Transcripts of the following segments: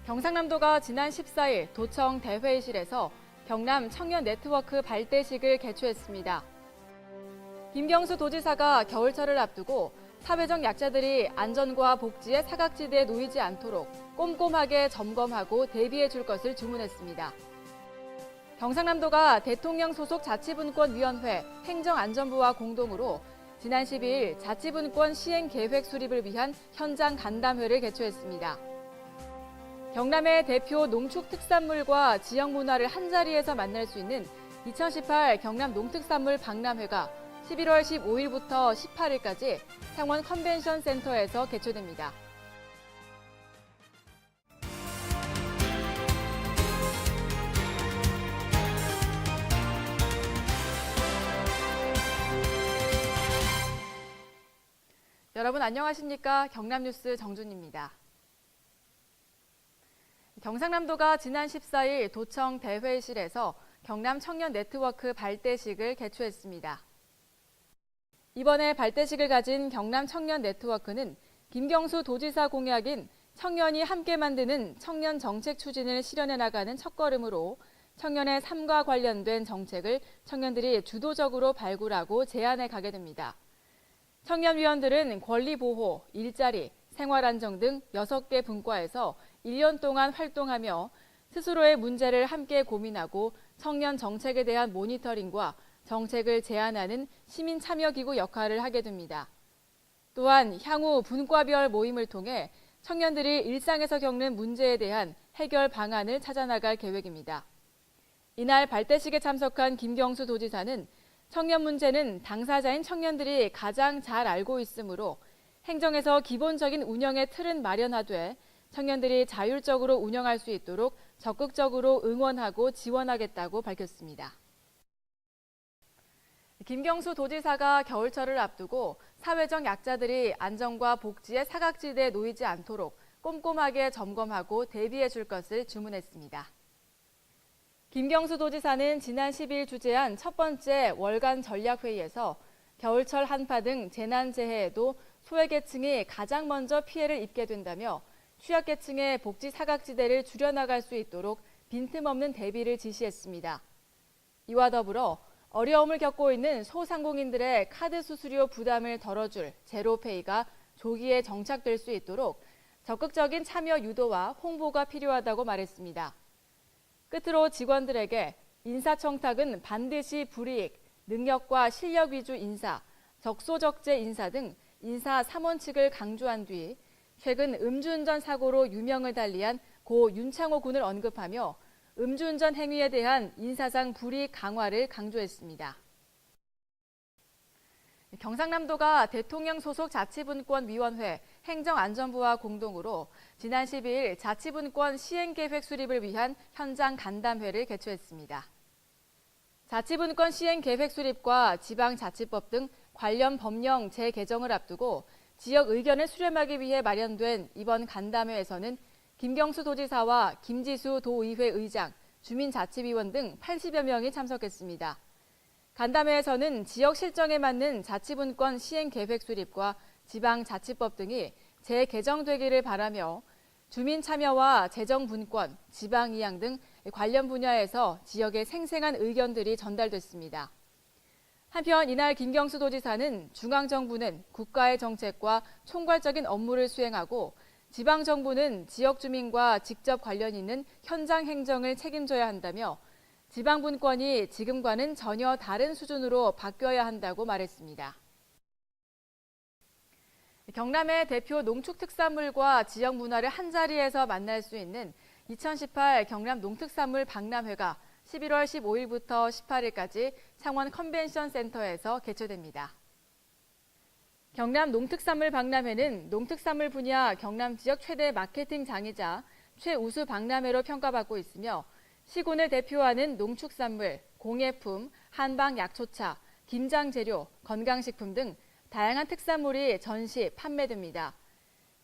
경상남도가 지난 14일 도청 대회의실에서 경남 청년 네트워크 발대식을 개최했습니다. 김경수 도지사가 겨울철을 앞두고 사회적 약자들이 안전과 복지의 사각지대에 놓이지 않도록 꼼꼼하게 점검하고 대비해 줄 것을 주문했습니다. 경상남도가 대통령 소속 자치분권위원회 행정안전부와 공동으로 지난 12일 자치분권 시행계획 수립을 위한 현장 간담회를 개최했습니다. 경남의 대표 농축특산물과 지역 문화를 한자리에서 만날 수 있는 2018 경남 농특산물 박람회가 11월 15일부터 18일까지 창원 컨벤션 센터에서 개최됩니다. 여러분 안녕하십니까? 경남뉴스 정준입니다. 경상남도가 지난 14일 도청 대회의실에서 경남 청년 네트워크 발대식을 개최했습니다. 이번에 발대식을 가진 경남 청년 네트워크는 김경수 도지사 공약인 청년이 함께 만드는 청년 정책 추진을 실현해 나가는 첫걸음으로 청년의 삶과 관련된 정책을 청년들이 주도적으로 발굴하고 제안해 가게 됩니다. 청년위원들은 권리보호, 일자리, 생활안정 등 6개 분과에서 1년 동안 활동하며 스스로의 문제를 함께 고민하고 청년 정책에 대한 모니터링과 정책을 제안하는 시민참여기구 역할을 하게 됩니다. 또한 향후 분과별 모임을 통해 청년들이 일상에서 겪는 문제에 대한 해결 방안을 찾아나갈 계획입니다. 이날 발대식에 참석한 김경수 도지사는 청년 문제는 당사자인 청년들이 가장 잘 알고 있으므로 행정에서 기본적인 운영의 틀은 마련하되 청년들이 자율적으로 운영할 수 있도록 적극적으로 응원하고 지원하겠다고 밝혔습니다. 김경수 도지사가 겨울철을 앞두고 사회적 약자들이 안전과 복지의 사각지대에 놓이지 않도록 꼼꼼하게 점검하고 대비해 줄 것을 주문했습니다. 김경수 도지사는 지난 10일 주재한 첫 번째 월간 전략회의에서 겨울철 한파 등 재난재해에도 소외계층이 가장 먼저 피해를 입게 된다며 취약계층의 복지 사각지대를 줄여나갈 수 있도록 빈틈없는 대비를 지시했습니다. 이와 더불어 어려움을 겪고 있는 소상공인들의 카드 수수료 부담을 덜어줄 제로페이가 조기에 정착될 수 있도록 적극적인 참여 유도와 홍보가 필요하다고 말했습니다. 끝으로 직원들에게 인사청탁은 반드시 불이익, 능력과 실력 위주 인사, 적소적재 인사 등 인사 3원칙을 강조한 뒤 최근 음주운전 사고로 유명을 달리한 고 윤창호 군을 언급하며 음주운전 행위에 대한 인사상 불이익 강화를 강조했습니다. 경상남도가 대통령 소속 자치분권위원회 행정안전부와 공동으로 지난 12일 자치분권 시행계획 수립을 위한 현장 간담회를 개최했습니다. 자치분권 시행계획 수립과 지방자치법 등 관련 법령 재개정을 앞두고 지역 의견을 수렴하기 위해 마련된 이번 간담회에서는 김경수 도지사와 김지수 도의회 의장, 주민자치위원 등 80여 명이 참석했습니다. 간담회에서는 지역 실정에 맞는 자치분권 시행계획 수립과 지방자치법 등이 재개정되기를 바라며 주민 참여와 재정분권, 지방이양 등 관련 분야에서 지역의 생생한 의견들이 전달됐습니다. 한편 이날 김경수 도지사는 중앙정부는 국가의 정책과 총괄적인 업무를 수행하고 지방정부는 지역 주민과 직접 관련 있는 현장 행정을 책임져야 한다며 지방분권이 지금과는 전혀 다른 수준으로 바뀌어야 한다고 말했습니다. 경남의 대표 농축특산물과 지역 문화를 한자리에서 만날 수 있는 2018 경남 농특산물 박람회가 11월 15일부터 18일까지 창원 컨벤션 센터에서 개최됩니다. 경남 농특산물 박람회는 농특산물 분야 경남 지역 최대 마케팅 장이자 최우수 박람회로 평가받고 있으며 시군을 대표하는 농축산물, 공예품, 한방 약초차, 김장 재료, 건강식품 등 다양한 특산물이 전시, 판매됩니다.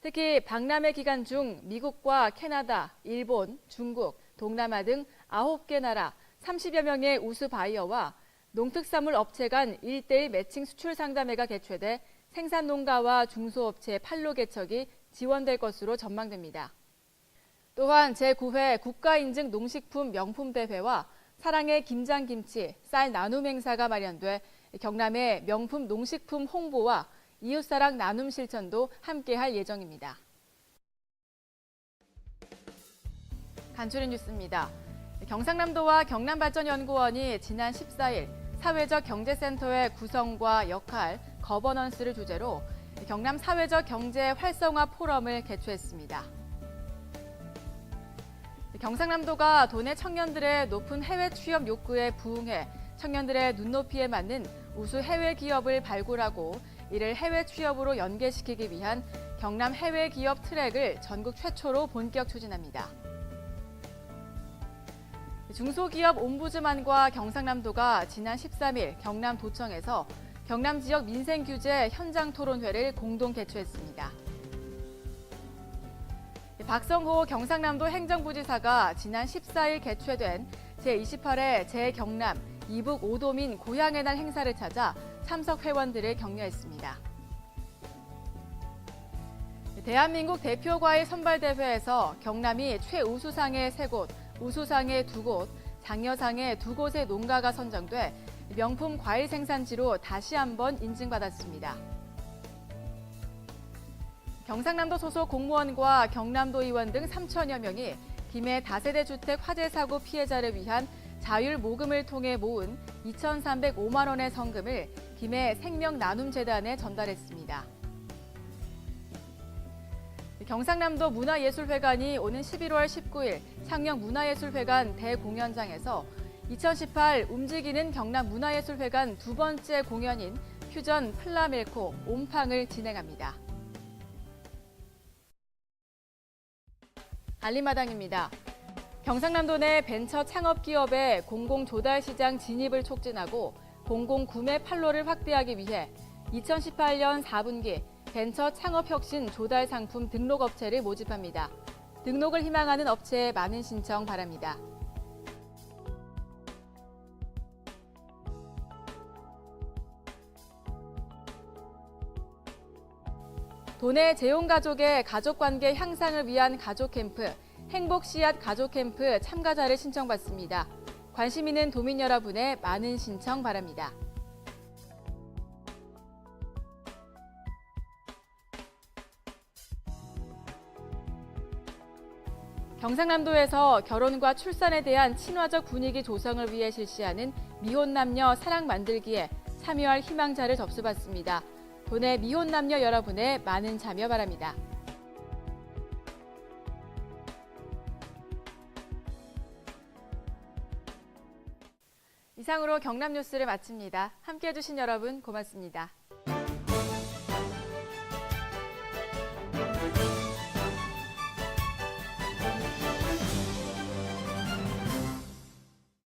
특히 박람회 기간 중 미국과 캐나다, 일본, 중국, 동남아 등 9개 나라 30여 명의 우수 바이어와 농특산물 업체 간 1:1 매칭 수출 상담회가 개최돼 생산농가와 중소업체 판로 개척이 지원될 것으로 전망됩니다. 또한 제9회 국가인증 농식품 명품대회와 사랑의 김장김치, 쌀 나눔 행사가 마련돼 경남의 명품 농식품 홍보와 이웃사랑 나눔 실천도 함께할 예정입니다. 간추린 뉴스입니다. 경상남도와 경남발전연구원이 지난 14일 사회적 경제센터의 구성과 역할, 거버넌스를 주제로 경남 사회적 경제 활성화 포럼을 개최했습니다. 경상남도가 도내 청년들의 높은 해외 취업 욕구에 부응해 청년들의 눈높이에 맞는 우수 해외 기업을 발굴하고 이를 해외 취업으로 연계시키기 위한 경남 해외 기업 트랙을 전국 최초로 본격 추진합니다. 중소기업 옴부즈만과 경상남도가 지난 13일 경남도청에서 경남 지역 민생 규제 현장 토론회를 공동 개최했습니다. 박성호 경상남도 행정부지사가 지난 14일 개최된 제28회 제경남 이북 5도민 고향의 날 행사를 찾아 참석 회원들을 격려했습니다. 대한민국 대표과일 선발대회에서 경남이 최우수상의 3곳, 우수상의 2곳, 장려상의 2곳의 농가가 선정돼 명품 과일 생산지로 다시 한번 인증받았습니다. 경상남도 소속 공무원과 경남도 의원 등 3천여 명이 김해 다세대 주택 화재 사고 피해자를 위한 자율 모금을 통해 모은 2,305만 원의 성금을 김해 생명나눔재단에 전달했습니다. 경상남도 문화예술회관이 오는 11월 19일 창녕문화예술회관 대공연장에서 2018 움직이는 경남문화예술회관 두 번째 공연인 퓨전 플라멜코 옴팡을 진행합니다. 알림마당입니다. 경상남도 내 벤처 창업기업의 공공조달시장 진입을 촉진하고 공공구매 판로를 확대하기 위해 2018년 4분기 벤처 창업혁신 조달상품 등록업체를 모집합니다. 등록을 희망하는 업체에 많은 신청 바랍니다. 도내 재혼가족의 가족관계 향상을 위한 가족캠프, 행복씨앗 가족캠프 참가자를 신청받습니다. 관심 있는 도민 여러분의 많은 신청 바랍니다. 경상남도에서 결혼과 출산에 대한 친화적 분위기 조성을 위해 실시하는 미혼남녀 사랑 만들기에 참여할 희망자를 접수받습니다. 도내 미혼남녀 여러분의 많은 참여 바랍니다. 이상으로 경남 뉴스를 마칩니다. 함께해 주신 여러분 고맙습니다.